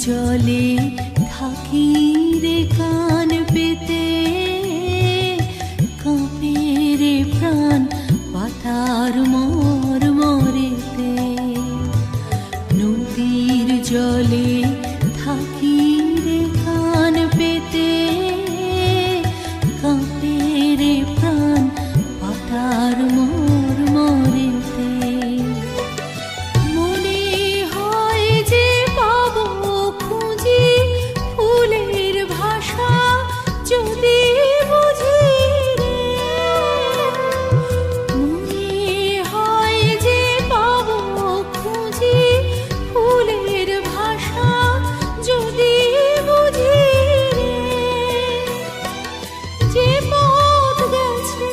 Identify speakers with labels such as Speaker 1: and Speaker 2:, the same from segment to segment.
Speaker 1: জলে থাকি রে কান পেতে, কাঁপে রে প্রাণ পাতার মর মরেতে। নদীর জলে থাকি রে কান পেতে, কাঁপে রে প্রাণ পাতার মর মরেতে। যদি বুঝি রে, মনে হয় যে পাবো খুঁজি ফুলের ভাষা, যদি বুঝি রে। যে পথ গেছে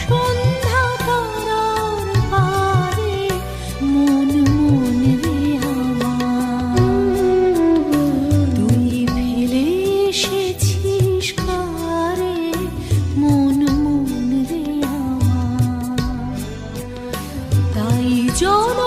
Speaker 1: সন্ধ্যা তারার পারে, মন মন রে আমার, তুই ফেলে এসেছিস কারে, মন মন রে আমার। তাই জন